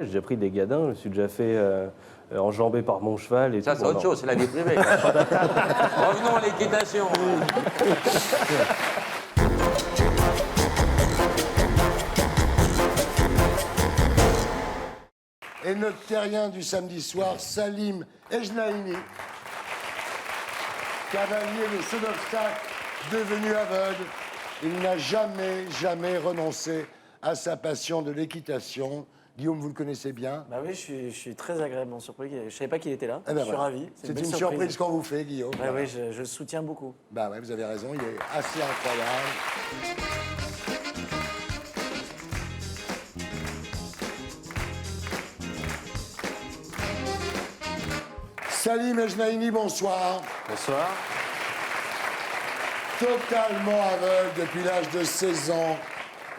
j'ai déjà pris des gadins, je me suis déjà fait enjamber par mon cheval et Ça, tout. c'est autre chose, c'est la vie privée. Revenons à l'équitation. Et notre terrien du samedi soir, Salim Ejnaini, cavalier de saut d'obstacle devenu aveugle. Il n'a jamais renoncé à sa passion de l'équitation. Guillaume, vous le connaissez bien. Bah oui, je suis très agréablement surpris. Je ne savais pas qu'il était là. Eh ben Je suis voilà. ravi. C'est belle une surprise qu'on vous fait, Guillaume. Ouais, Voilà. oui, je le soutiens beaucoup. Bah ouais, vous avez raison, il est assez incroyable. Salim Ejnaini, bonsoir. Bonsoir. Totalement aveugle depuis l'âge de 16 ans,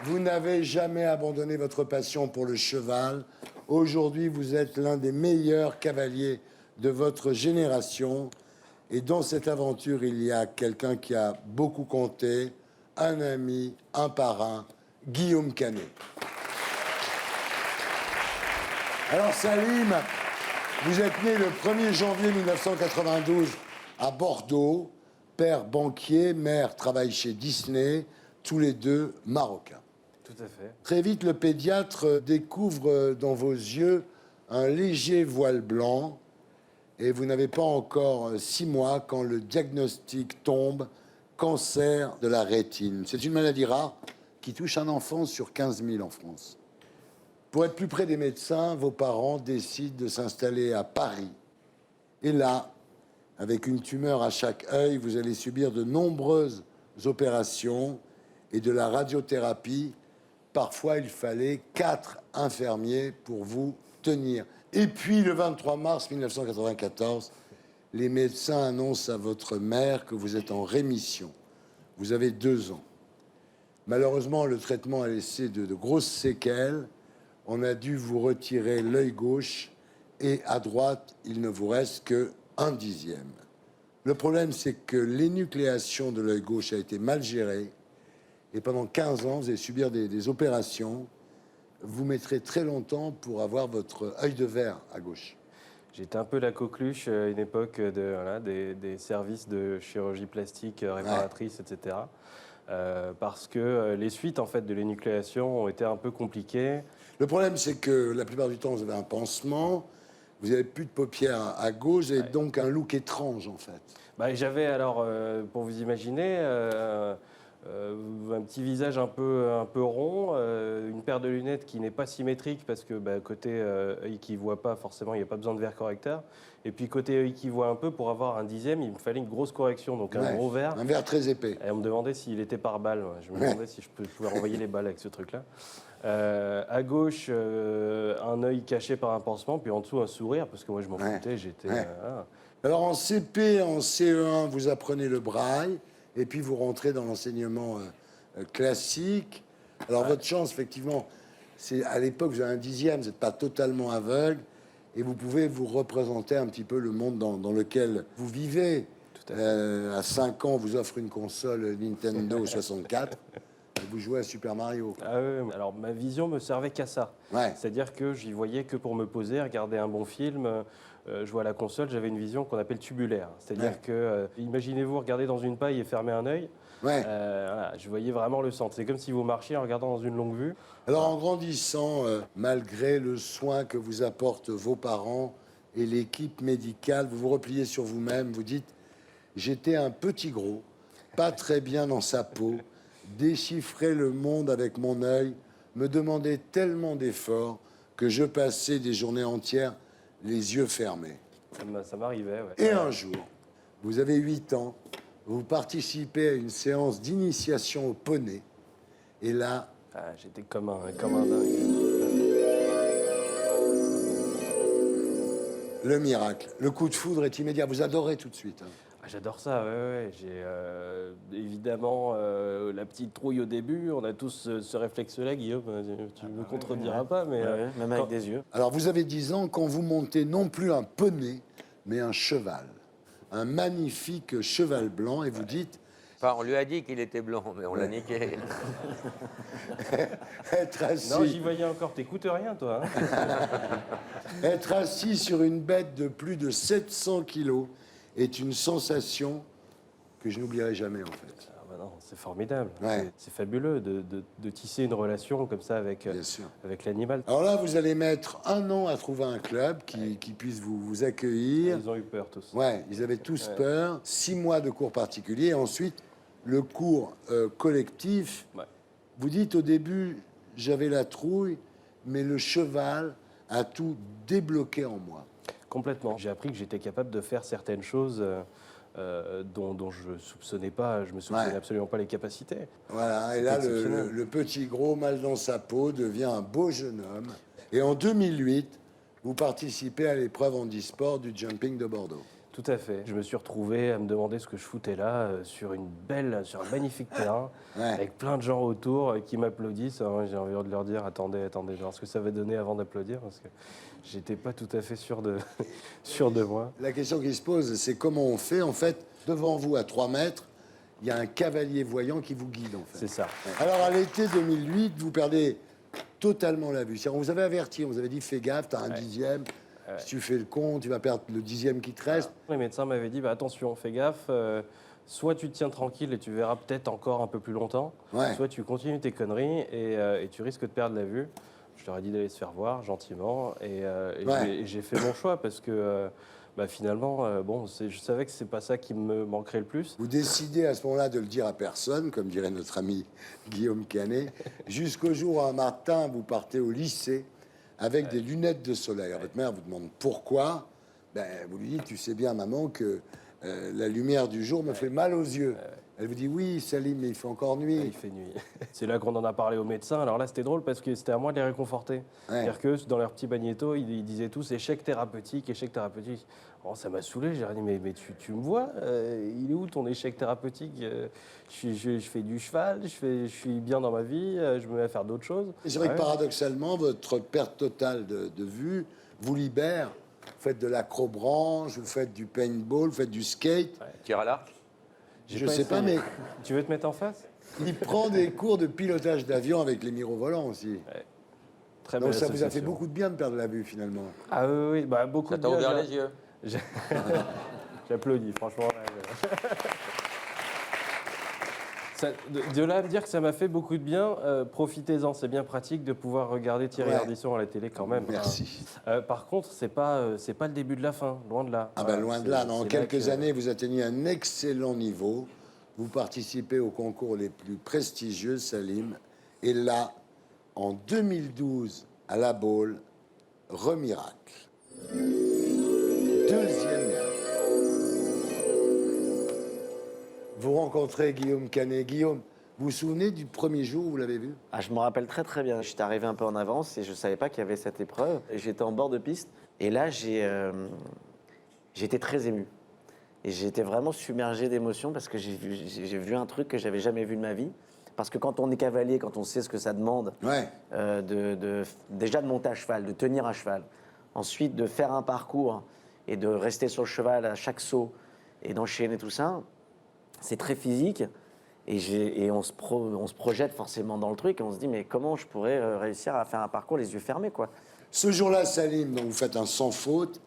vous n'avez jamais abandonné votre passion pour le cheval. Aujourd'hui, vous êtes l'un des meilleurs cavaliers de votre génération. Et dans cette aventure, il y a quelqu'un qui a beaucoup compté, un ami, un parrain, Guillaume Canet. Alors Salim, vous êtes né le 1er janvier 1992 à Bordeaux. Père banquier, mère travaille chez Disney, tous les deux marocains. Tout à fait. Très vite, le pédiatre découvre dans vos yeux un léger voile blanc et vous n'avez pas encore 6 mois quand le diagnostic tombe, cancer de la rétine. C'est une maladie rare qui touche un enfant sur 15 000 en France. Pour être plus près des médecins, vos parents décident de s'installer à Paris. Et là, avec une tumeur à chaque œil, vous allez subir de nombreuses opérations et de la radiothérapie. Parfois, il fallait 4 infirmiers pour vous tenir. Et puis, le 23 mars 1994, les médecins annoncent à votre mère que vous êtes en rémission. Vous avez 2 ans. Malheureusement, le traitement a laissé de grosses séquelles. On a dû vous retirer l'œil gauche et à droite, il ne vous reste que 1/10. Le problème, c'est que l'énucléation de l'œil gauche a été mal gérée et pendant 15 ans, vous allez subir des opérations. Vous mettrez très longtemps pour avoir votre œil de verre à gauche. J'étais un peu la coqueluche à une époque des services de chirurgie plastique réparatrice, etc. Parce que les suites en fait, de l'énucléation ont été un peu compliquées. Le problème, c'est que la plupart du temps, vous avez un pansement, vous n'avez plus de paupières à gauche, et donc un look étrange, en fait. Bah, j'avais alors, pour vous imaginer, un petit visage un peu rond, une paire de lunettes qui n'est pas symétrique parce que côté œil qui voit pas, forcément, il n'y a pas besoin de verre correcteur. Et puis côté œil qui voit un peu, pour avoir 1/10, il me fallait une grosse correction, donc un gros verre. Un verre très épais. Et on me demandait s'il était par balle. Je me demandais si je pouvais renvoyer les balles avec ce truc-là. À gauche, un œil caché par un pansement, puis en dessous un sourire, parce que moi je m'en foutais, j'étais... Alors en CP, en CE1, vous apprenez le braille, et puis vous rentrez dans l'enseignement classique. Alors votre chance, effectivement, c'est à l'époque, vous avez 1/10, vous n'êtes pas totalement aveugle, et vous pouvez vous représenter un petit peu le monde dans lequel vous vivez. Tout à fait. À 5 ans, on vous offre une console Nintendo 64. Vous jouez à Super Mario. Ah oui, alors ma vision me servait qu'à ça. Ouais. C'est-à-dire que j'y voyais que pour me poser, regarder un bon film, jouer à la console, j'avais une vision qu'on appelle tubulaire. C'est-à-dire que, imaginez-vous regarder dans une paille et fermer un œil. Ouais. Voilà, je voyais vraiment le centre. C'est comme si vous marchiez en regardant dans une longue vue. Alors en grandissant, malgré le soin que vous apportent vos parents et l'équipe médicale, vous vous repliez sur vous-même, vous dites « J'étais un petit gros, pas très bien dans sa peau, déchiffrer le monde avec mon œil, me demandait tellement d'efforts que je passais des journées entières les yeux fermés. » Ça m'arrivait, ouais. Et un jour, vous avez 8 ans, vous participez à une séance d'initiation au poney, et là, J'étais comme un dingue. le miracle, le coup de foudre est immédiat. Vous adorez tout de suite. Hein. J'adore ça, ouais. J'ai évidemment la petite trouille au début. On a tous ce réflexe-là, Guillaume. Tu ne me contrediras pas, mais Même avec des yeux. Alors, vous avez 10 ans quand vous montez non plus un poney, mais un cheval. Un magnifique cheval blanc, et vous dites Enfin, on lui a dit qu'il était blanc, mais on l'a niqué. Être assis, Non, j'y voyais encore. T'écoutes rien, toi. Hein. être assis sur une bête de plus de 700 kilos est une sensation que je n'oublierai jamais, en fait. Ah bah non, c'est formidable. Ouais. C'est fabuleux de tisser une relation comme ça Bien sûr. avec l'animal. Alors là, vous allez mettre 1 an à trouver un club qui puisse vous accueillir. Ils ont eu peur tous. Ouais, ils avaient tous peur. 6 mois de cours particuliers. Et ensuite, le cours collectif. Ouais. Vous dites au début, j'avais la trouille, mais le cheval a tout débloqué en moi. Complètement. J'ai appris que j'étais capable de faire certaines choses dont je soupçonnais pas. Je me soupçonnais Ouais. absolument pas les capacités. Voilà, et C'est là, exceptionnel. le petit gros mal dans sa peau devient un beau jeune homme. Et en 2008, vous participez à l'épreuve handisport du jumping de Bordeaux. Tout à fait. Je me suis retrouvé à me demander ce que je foutais là, sur un magnifique terrain, Ouais. avec plein de gens autour qui m'applaudissent. Alors, j'ai envie de leur dire, attendez, je vais voir ce que ça va donner avant d'applaudir, parce que j'étais pas tout à fait sûr de, sûr de moi. La question qui se pose, c'est comment on fait. En fait, devant vous, à 3 mètres, il y a un cavalier voyant qui vous guide, en fait. C'est ça. Alors, à l'été 2008, vous perdez totalement la vue. C'est-à-dire, on vous avait averti, on vous avait dit, fais gaffe, t'as un dixième. Si tu fais le con, tu vas perdre le dixième qui te reste. Les médecins m'avaient dit, bah, attention, fais gaffe, soit tu te tiens tranquille et tu verras peut-être encore un peu plus longtemps, Ouais. soit tu continues tes conneries et tu risques de perdre la vue. Je leur ai dit d'aller se faire voir gentiment et Ouais. j'ai fait mon choix parce que bah, finalement, je savais que c'est pas ça qui me manquerait le plus. Vous décidez à ce moment-là de le dire à personne, comme dirait notre ami Guillaume Canet, jusqu'au jour où un matin, vous partez au lycée avec des lunettes de soleil. Alors, votre mère vous demande pourquoi. Ben, vous lui dites, tu sais bien, maman, que la lumière du jour me fait mal aux yeux. Elle vous dit, oui, Salim, mais il fait encore Il nuit. fait nuit. C'est là qu'on en a parlé aux médecins. Alors là, c'était drôle parce que c'était à moi de les réconforter. C'est-à-dire que dans leur petit magnéto, ils disaient tous échec thérapeutique, échec thérapeutique. Oh, ça m'a saoulé. J'ai dit, mais tu me vois il est où ton échec thérapeutique je fais du cheval, je suis bien dans ma vie, je me mets à faire d'autres choses. Et c'est vrai Ouais. que paradoxalement, votre perte totale de vue vous libère. Vous faites de l'acrobranche, vous faites du paintball, vous faites du skate. Tire à l'arc. Je sais pas, mais Tu veux te mettre en face il prend des cours de pilotage d'avion avec les mirovolants aussi. Très Donc belle ça vous a fait association. beaucoup de bien de perdre la vue finalement. Ah oui, bah, beaucoup Ça de t'a bien, ouvert j'ai- les yeux. J'applaudis, franchement. De là à me dire que ça m'a fait beaucoup de bien, profitez-en, c'est bien pratique de pouvoir regarder Thierry Ouais. Ardisson à la télé quand même. Merci. Par contre, c'est pas le début de la fin, loin de là. Ah Voilà, ben loin de c'est- là, dans c'est là quelques que- années, vous atteignez un excellent niveau. Vous participez aux concours les plus prestigieux, Salim. Et là, en 2012, à La Baule, remiracle. Deuxième miracle. Vous rencontrez Guillaume Canet. Guillaume, vous vous souvenez du premier jour où vous l'avez vu? Ah, je me rappelle très très bien. J'étais arrivé un peu en avance et je savais pas qu'il y avait cette épreuve. Et j'étais en bord de piste. Et là, j'étais très ému. Et j'étais vraiment submergé d'émotions parce que j'ai vu un truc que j'avais jamais vu de ma vie. Parce que quand on est cavalier, quand on sait ce que ça demande, Ouais. déjà de monter à cheval, de tenir à cheval, ensuite de faire un parcours et de rester sur le cheval à chaque saut et d'enchaîner tout ça, c'est très physique. Et on se projette forcément dans le truc et on se dit mais comment je pourrais réussir à faire un parcours les yeux fermés, quoi. Ce jour-là, Salim, donc vous faites un sans faute.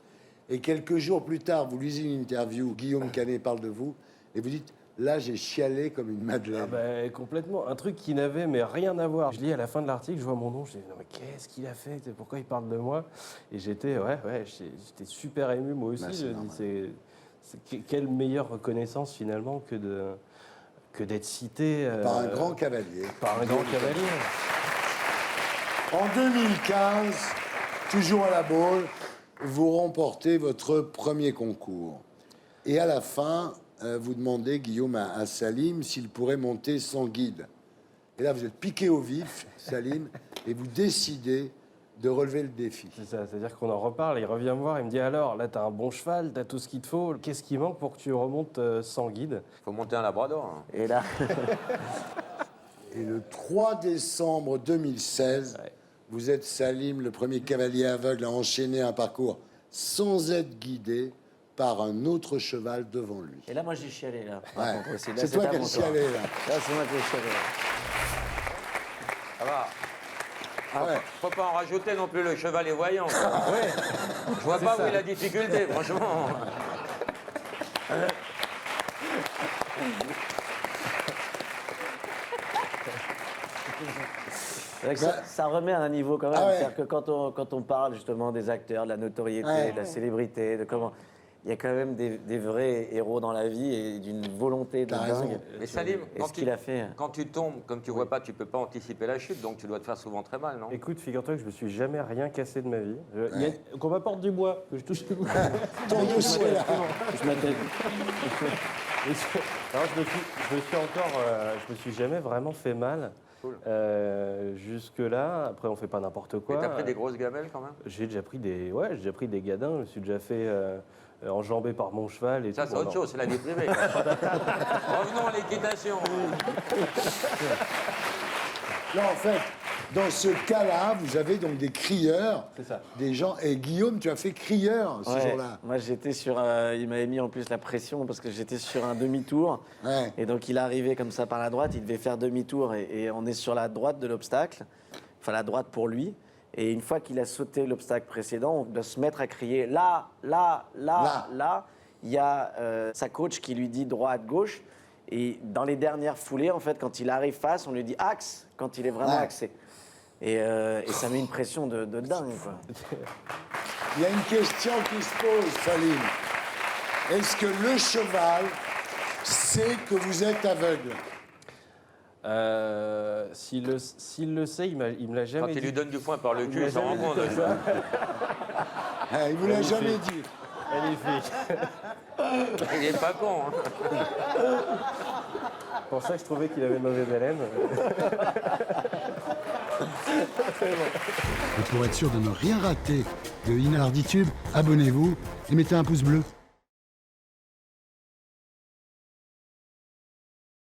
Et quelques jours plus tard, vous lisez une interview, Guillaume Canet parle de vous, et vous dites, là, j'ai chialé comme une madeleine. Ah bah, complètement, un truc qui n'avait mais rien à voir. Je lis à la fin de l'article, je vois mon nom, je dis non mais qu'est-ce qu'il a fait? Pourquoi il parle de moi? Et j'étais j'étais super ému moi aussi. Bah, c'est Je dis, normal. quelle meilleure reconnaissance finalement que d'être cité Par un grand cavalier. par un grand cavalier. En 2015, toujours à la Baule, vous remportez votre premier concours. Et à la fin, vous demandez, Guillaume, à Salim s'il pourrait monter sans guide. Et là, vous êtes piqué au vif, Salim, et vous décidez de relever le défi. C'est ça, c'est-à-dire qu'on en reparle, il revient me voir, il me dit alors, là t'as un bon cheval, t'as tout ce qu'il te faut, qu'est-ce qui manque pour que tu remontes sans guide? Faut monter un labrador. Hein. Et là, Et le 3 décembre 2016, Ouais. vous êtes Salim, le premier cavalier aveugle à enchaîner un parcours sans être guidé par un autre cheval devant lui. Et là, moi, j'ai chialé, là. Ouais. Par contre, aussi. Là, C'est toi à qui as mon tour. chialé, là. Là, c'est moi qui ai chialé. Ça va. Ah ouais. Faut pas en rajouter non plus, le cheval est voyant. Je vois pas où est la difficulté, franchement. C'est vrai que ça remet à un niveau quand même. Ah ouais. C'est-à-dire que quand on parle justement des acteurs, de la notoriété, Ouais. de la célébrité, de comment. Il y a quand même des vrais héros dans la vie et d'une volonté de T'as raison. dingue. Mais Salim, Et ce qu'il a fait. quand tu tombes, comme tu vois pas, tu peux pas anticiper la chute, donc tu dois te faire souvent très mal, non? Écoute, figure-toi que je me suis jamais rien cassé de ma vie. Qu'on m'apporte du bois, que je touche le bois. Ton dossier, là. Je m'attends. Alors, je me suis jamais vraiment fait mal. Cool. Jusque-là, après on fait pas n'importe Mais quoi. t'as pris des grosses gamelles quand même? J'ai déjà pris des gadins. Je me suis déjà fait enjamber par mon cheval et Ça, tout. c'est Bon, autre non. chose, c'est la vie privée. Revenons à l'équitation. Là, en fait, dans ce cas-là, vous avez donc des crieurs, C'est ça. des gens. Et Guillaume, tu as fait crieur ce Ouais. jour-là. Moi, j'étais sur. Il m'avait mis en plus la pression parce que j'étais sur un demi-tour. Ouais. Et donc, il arrivait comme ça par la droite. Il devait faire demi-tour. Et on est sur la droite de l'obstacle. Enfin, la droite pour lui. Et une fois qu'il a sauté l'obstacle précédent, on doit se mettre à crier là, là, là, Là. là. Il y a sa coach qui lui dit droite, gauche. Et dans les dernières foulées, en fait, quand il arrive face, on lui dit axe, quand il est vraiment Ouais. axé. Et ça met une pression de dingue, quoi. Il y a une question qui se pose, Salim. Est-ce que le cheval sait que vous êtes aveugle? S'il le sait, il me l'a Quand jamais il dit. lui donne du poing par le Il cul, m'a il s'en rend jamais compte. dit ça. Il vous l'a jamais dit. Magnifique. Il est pas con. Hein. C'est pour ça que je trouvais qu'il avait une mauvaise haleine. Et pour être sûr de ne rien rater de Inarditube, abonnez-vous et mettez un pouce bleu.